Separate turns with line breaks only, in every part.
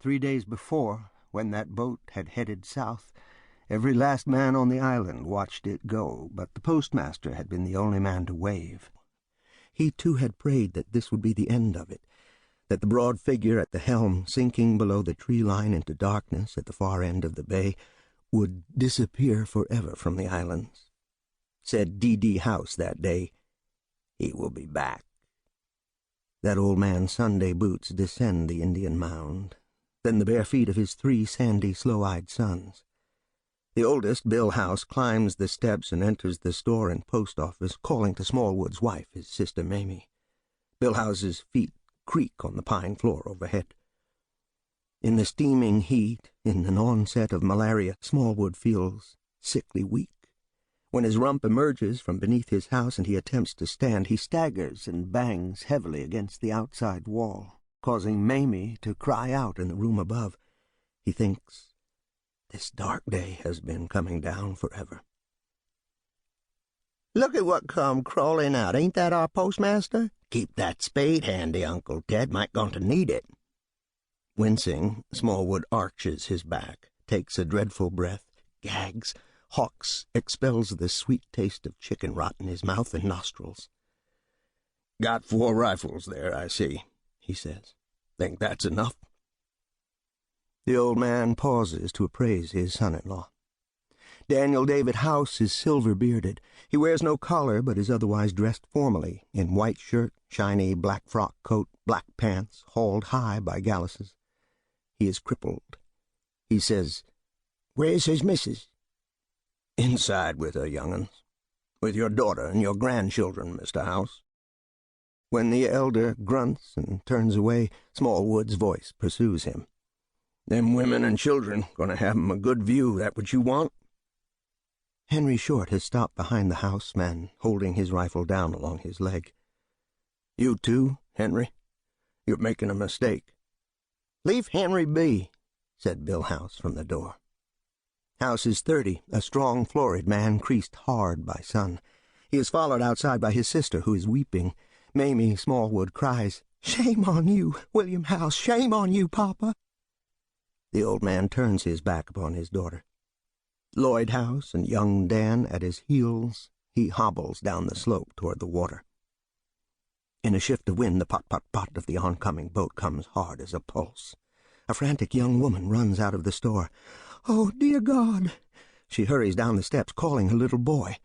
3 days before, when that boat had headed south, every last man on the island watched it go, but the postmaster had been the only man to wave. He, too, had prayed that this would be the end of it, that the broad figure at the helm, sinking below the tree line into darkness at the far end of the bay, would disappear forever from the islands. Said D.D. House that day, "He will be back." That old man's Sunday boots descend the Indian mound, then the bare feet of his 3 sandy, slow-eyed sons. The oldest, Bill House, climbs the steps and enters the store and post office, calling to Smallwood's wife, his sister Mamie. Bill House's feet creak on the pine floor overhead. In the steaming heat, in an onset of malaria, Smallwood feels sickly weak. When his rump emerges from beneath his house and he attempts to stand, he staggers and bangs heavily against the outside wall, causing Mamie to cry out in the room above. He thinks, this dark day has been coming down forever. "Look at what come crawling out. Ain't that our postmaster? Keep that spade handy, Uncle Ted. Might going to need it." Wincing, Smallwood arches his back, takes a dreadful breath, gags, hawks, expels the sweet taste of chicken rot in his mouth and nostrils. "Got 4 rifles there, I see," he says. "Think that's enough?" The old man pauses to appraise his son-in-law. Daniel David House is silver-bearded. He wears no collar, but is otherwise dressed formally, in white shirt, shiny black frock coat, black pants, hauled high by galluses. He is crippled. He says, "Where's his missus?" "Inside with her, young'uns. With your daughter and your grandchildren, Mr. House." When the elder grunts and turns away, Smallwood's voice pursues him. "Them women and children gonna have 'em a good view, that what you want?" Henry Short has stopped behind the houseman, holding his rifle down along his leg. "You too, Henry? You're making a mistake." "Leave Henry be," said Bill House from the door. House is 30, a strong, florid man, creased hard by sun. He is followed outside by his sister, who is weeping. Mamie Smallwood cries, "Shame on you, William House! Shame on you, Papa!" The old man turns his back upon his daughter. Lloyd House and young Dan at his heels, he hobbles down the slope toward the water. In a shift of wind, the pot-pot-pot of the oncoming boat comes hard as a pulse. A frantic young woman runs out of the store. "Oh, dear God!" She hurries down the steps, calling her little boy.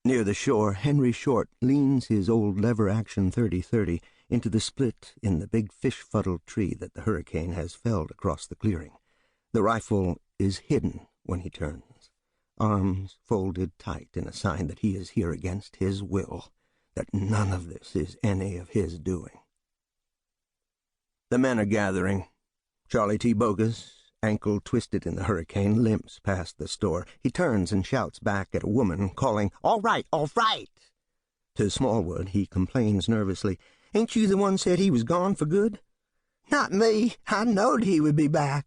Near the shore, Henry Short leans his old lever-action 30-30 into the split in the big fish-fuddled tree that the hurricane has felled across the clearing. The rifle is hidden when he turns, arms folded tight in a sign that he is here against his will, that none of this is any of his doing. The men are gathering. Charlie T. Bogus, ankle twisted in the hurricane, limps past the store. He turns and shouts back at a woman, calling, "All right, all right!" To Smallwood, he complains nervously, "Ain't you the one said he was gone for good?" "Not me. I knowed he would be back."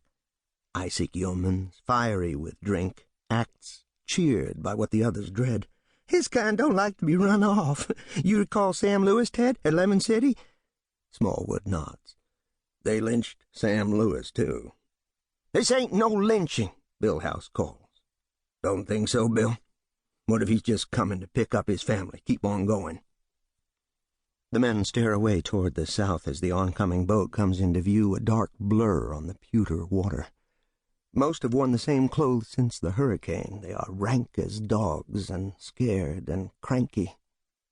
Isaac Yeomans, fiery with drink, acts cheered by what the others dread. "His kind don't like to be run off. You recall Sam Lewis, Ted, at Lemon City?" Smallwood nods. "They lynched Sam Lewis, too." "This ain't no lynching," Bill House calls. "Don't think so, Bill? What if he's just coming to pick up his family? Keep on going." The men stare away toward the south as the oncoming boat comes into view, a dark blur on the pewter water. Most have worn the same clothes since the hurricane. They are rank as dogs and scared and cranky.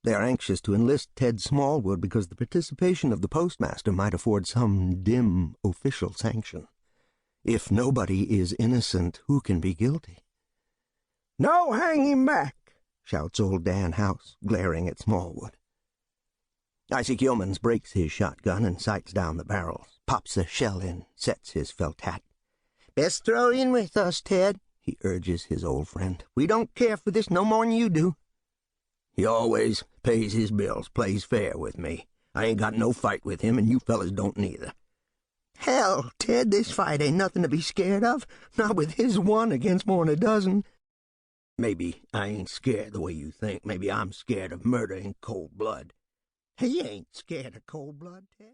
They are anxious to enlist Ted Smallwood because the participation of the postmaster might afford some dim official sanction. If nobody is innocent, who can be guilty? "No, hang him back," shouts old Dan House, glaring at Smallwood. Isaac Yeomans breaks his shotgun and sights down the barrels, pops a shell in, sets his felt hat. "Best throw in with us, Ted," he urges his old friend. "We don't care for this no more'n you do." "He always pays his bills, plays fair with me. I ain't got no fight with him, and you fellas don't neither." "Hell, Ted, this fight ain't nothing to be scared of, not with his one against more'n a dozen." "Maybe I ain't scared the way you think. Maybe I'm scared of murder in cold blood." "He ain't scared of cold blood, Ted."